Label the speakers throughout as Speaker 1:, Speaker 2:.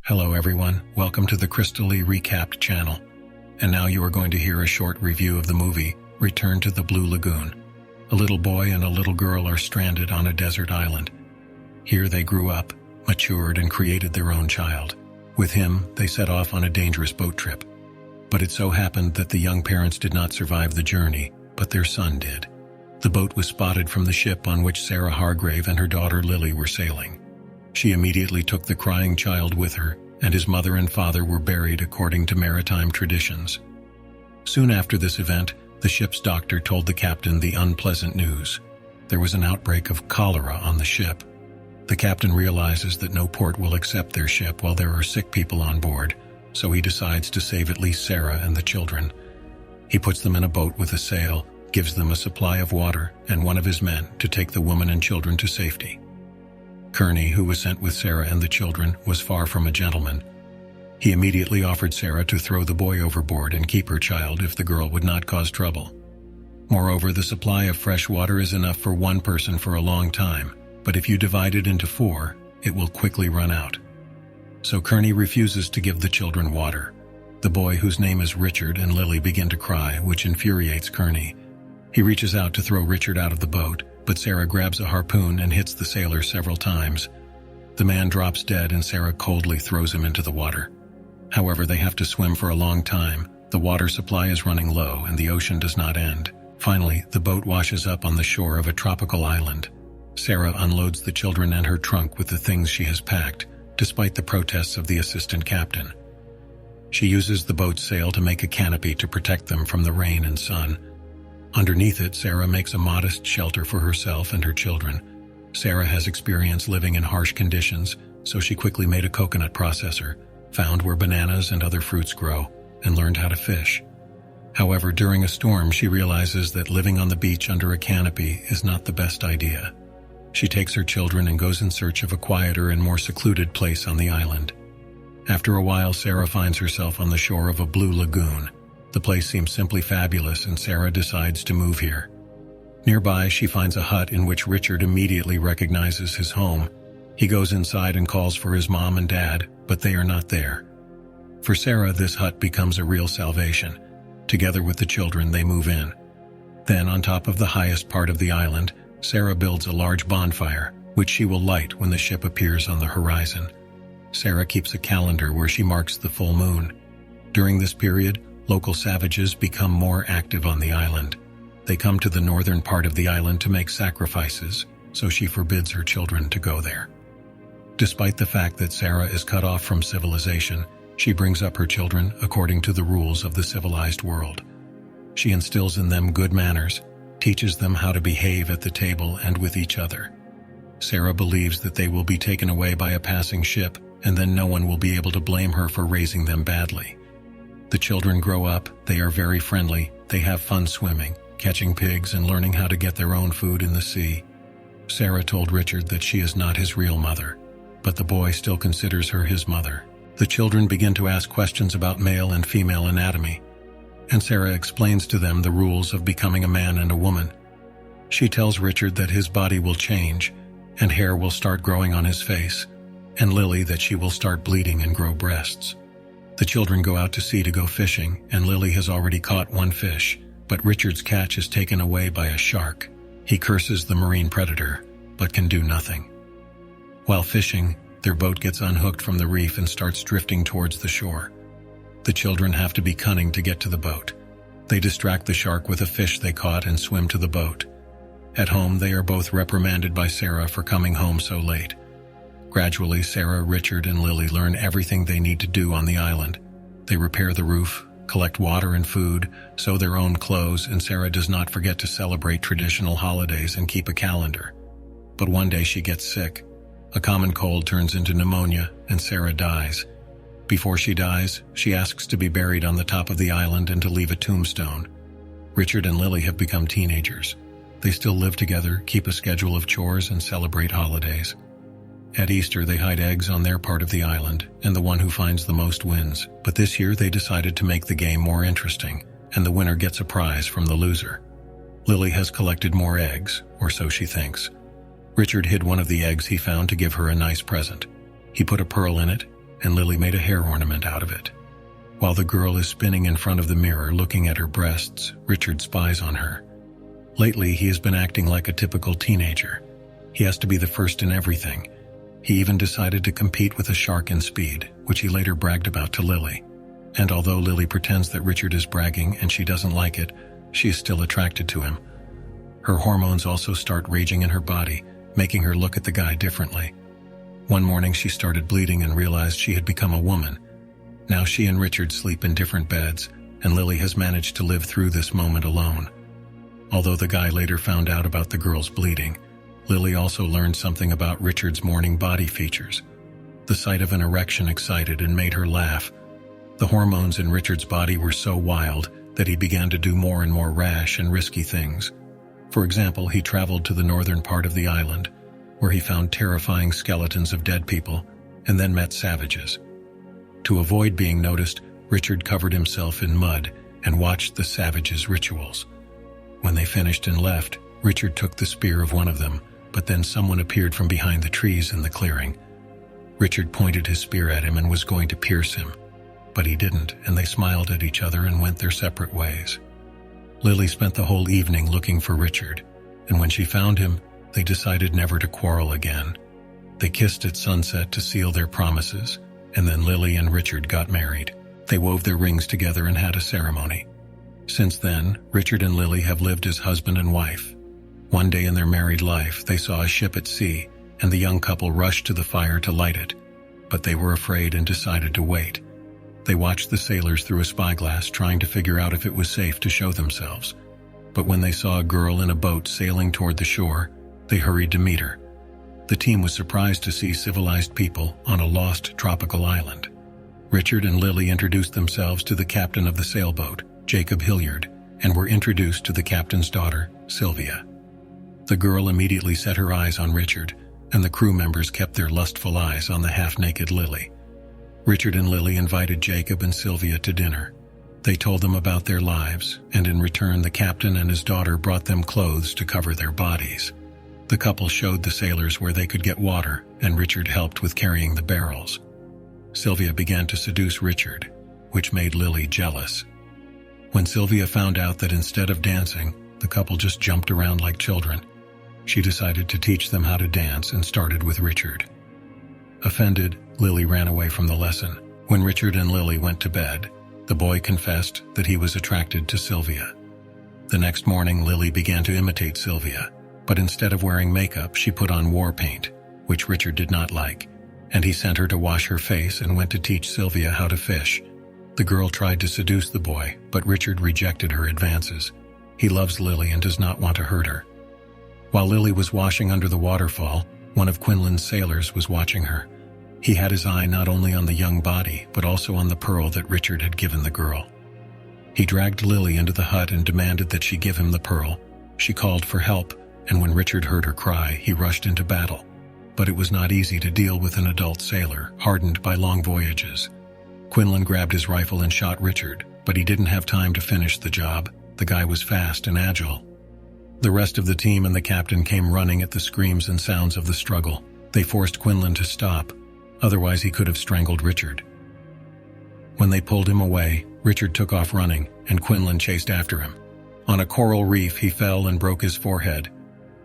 Speaker 1: Hello everyone, welcome to the Crystaly Recapped channel. And now you are going to hear a short review of the movie, Return to the Blue Lagoon. A little boy and a little girl are stranded on a desert island. Here they grew up, matured, and created their own child. With him, they set off on a dangerous boat trip. But it so happened that the young parents did not survive the journey, but their son did. The boat was spotted from the ship on which Sarah Hargrave and her daughter Lily were sailing. She immediately took the crying child with her, and his mother and father were buried according to maritime traditions. Soon after this event, the ship's doctor told the captain the unpleasant news. There was an outbreak of cholera on the ship. The captain realizes that no port will accept their ship while there are sick people on board, so he decides to save at least Sarah and the children. He puts them in a boat with a sail, gives them a supply of water, and one of his men to take the woman and children to safety. Kearney, who was sent with Sarah and the children, was far from a gentleman. He immediately offered Sarah to throw the boy overboard and keep her child if the girl would not cause trouble. Moreover, the supply of fresh water is enough for one person for a long time, but if you divide it into 4, it will quickly run out. So Kearney refuses to give the children water. The boy, whose name is Richard, and Lily begin to cry, which infuriates Kearney. He reaches out to throw Richard out of the boat, but Sarah grabs a harpoon and hits the sailor several times. The man drops dead and Sarah coldly throws him into the water. However, they have to swim for a long time. The water supply is running low and the ocean does not end. Finally, the boat washes up on the shore of a tropical island. Sarah unloads the children and her trunk with the things she has packed, despite the protests of the assistant captain. She uses the boat's sail to make a canopy to protect them from the rain and sun. Underneath it, Sarah makes a modest shelter for herself and her children. Sarah has experience living in harsh conditions, so she quickly made a coconut processor, found where bananas and other fruits grow, and learned how to fish. However, during a storm, she realizes that living on the beach under a canopy is not the best idea. She takes her children and goes in search of a quieter and more secluded place on the island. After a while, Sarah finds herself on the shore of a blue lagoon. The place seems simply fabulous and Sarah decides to move here. Nearby, she finds a hut in which Richard immediately recognizes his home. He goes inside and calls for his mom and dad, but they are not there. For Sarah, this hut becomes a real salvation. Together with the children, they move in. Then, on top of the highest part of the island, Sarah builds a large bonfire, which she will light when the ship appears on the horizon. Sarah keeps a calendar where she marks the full moon. During this period, local savages become more active on the island. They come to the northern part of the island to make sacrifices, so she forbids her children to go there. Despite the fact that Sarah is cut off from civilization, she brings up her children according to the rules of the civilized world. She instills in them good manners, teaches them how to behave at the table and with each other. Sarah believes that they will be taken away by a passing ship, and then no one will be able to blame her for raising them badly. The children grow up, they are very friendly, they have fun swimming, catching pigs and learning how to get their own food in the sea. Sarah told Richard that she is not his real mother, but the boy still considers her his mother. The children begin to ask questions about male and female anatomy, and Sarah explains to them the rules of becoming a man and a woman. She tells Richard that his body will change, and hair will start growing on his face, and Lily that she will start bleeding and grow breasts. The children go out to sea to go fishing, and Lily has already caught one fish, but Richard's catch is taken away by a shark. He curses the marine predator, but can do nothing. While fishing, their boat gets unhooked from the reef and starts drifting towards the shore. The children have to be cunning to get to the boat. They distract the shark with a fish they caught and swim to the boat. At home, they are both reprimanded by Sarah for coming home so late. Gradually, Sarah, Richard, and Lily learn everything they need to do on the island. They repair the roof, collect water and food, sew their own clothes, and Sarah does not forget to celebrate traditional holidays and keep a calendar. But one day she gets sick. A common cold turns into pneumonia, and Sarah dies. Before she dies, she asks to be buried on the top of the island and to leave a tombstone. Richard and Lily have become teenagers. They still live together, keep a schedule of chores, and celebrate holidays. At Easter, they hide eggs on their part of the island, and the one who finds the most wins. But this year, they decided to make the game more interesting, and the winner gets a prize from the loser. Lily has collected more eggs, or so she thinks. Richard hid one of the eggs he found to give her a nice present. He put a pearl in it, and Lily made a hair ornament out of it. While the girl is spinning in front of the mirror looking at her breasts, Richard spies on her. Lately, he has been acting like a typical teenager. He has to be the first in everything. He even decided to compete with a shark in speed, which he later bragged about to Lily. And although Lily pretends that Richard is bragging and she doesn't like it, she is still attracted to him. Her hormones also start raging in her body, making her look at the guy differently. One morning she started bleeding and realized she had become a woman. Now she and Richard sleep in different beds, and Lily has managed to live through this moment alone. Although the guy later found out about the girl's bleeding, Lily also learned something about Richard's morning body features. The sight of an erection excited and made her laugh. The hormones in Richard's body were so wild that he began to do more and more rash and risky things. For example, he traveled to the northern part of the island, where he found terrifying skeletons of dead people and then met savages. To avoid being noticed, Richard covered himself in mud and watched the savages' rituals. When they finished and left, Richard took the spear of one of them, but then someone appeared from behind the trees in the clearing. Richard pointed his spear at him and was going to pierce him, but he didn't, and they smiled at each other and went their separate ways. Lily spent the whole evening looking for Richard, and when she found him, they decided never to quarrel again. They kissed at sunset to seal their promises, and then Lily and Richard got married. They wove their rings together and had a ceremony. Since then, Richard and Lily have lived as husband and wife. One day in their married life, they saw a ship at sea, and the young couple rushed to the fire to light it. But they were afraid and decided to wait. They watched the sailors through a spyglass, trying to figure out if it was safe to show themselves. But when they saw a girl in a boat sailing toward the shore, they hurried to meet her. The team was surprised to see civilized people on a lost tropical island. Richard and Lily introduced themselves to the captain of the sailboat, Jacob Hilliard, and were introduced to the captain's daughter, Sylvia. The girl immediately set her eyes on Richard, and the crew members kept their lustful eyes on the half-naked Lily. Richard and Lily invited Jacob and Sylvia to dinner. They told them about their lives, and in return the captain and his daughter brought them clothes to cover their bodies. The couple showed the sailors where they could get water, and Richard helped with carrying the barrels. Sylvia began to seduce Richard, which made Lily jealous. When Sylvia found out that instead of dancing, the couple just jumped around like children, she decided to teach them how to dance and started with Richard. Offended, Lily ran away from the lesson. When Richard and Lily went to bed, the boy confessed that he was attracted to Sylvia. The next morning, Lily began to imitate Sylvia, but instead of wearing makeup, she put on war paint, which Richard did not like, and he sent her to wash her face and went to teach Sylvia how to fish. The girl tried to seduce the boy, but Richard rejected her advances. He loves Lily and does not want to hurt her. While Lily was washing under the waterfall, one of Quinlan's sailors was watching her. He had his eye not only on the young body, but also on the pearl that Richard had given the girl. He dragged Lily into the hut and demanded that she give him the pearl. She called for help, and when Richard heard her cry, he rushed into battle. But it was not easy to deal with an adult sailor, hardened by long voyages. Quinlan grabbed his rifle and shot Richard, but he didn't have time to finish the job. The guy was fast and agile. The rest of the team and the captain came running at the screams and sounds of the struggle. They forced Quinlan to stop, otherwise he could have strangled Richard. When they pulled him away, Richard took off running, and Quinlan chased after him. On a coral reef, he fell and broke his forehead.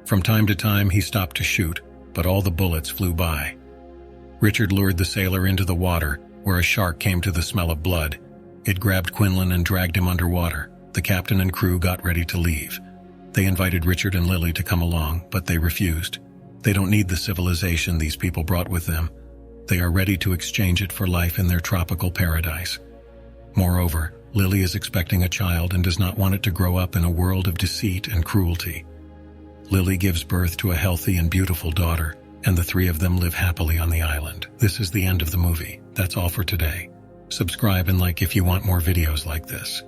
Speaker 1: From time to time, he stopped to shoot, but all the bullets flew by. Richard lured the sailor into the water, where a shark came to the smell of blood. It grabbed Quinlan and dragged him underwater. The captain and crew got ready to leave. They invited Richard and Lily to come along, but they refused. They don't need the civilization these people brought with them. They are ready to exchange it for life in their tropical paradise. Moreover, Lily is expecting a child and does not want it to grow up in a world of deceit and cruelty. Lily gives birth to a healthy and beautiful daughter, and the three of them live happily on the island. This is the end of the movie. That's all for today. Subscribe and like if you want more videos like this.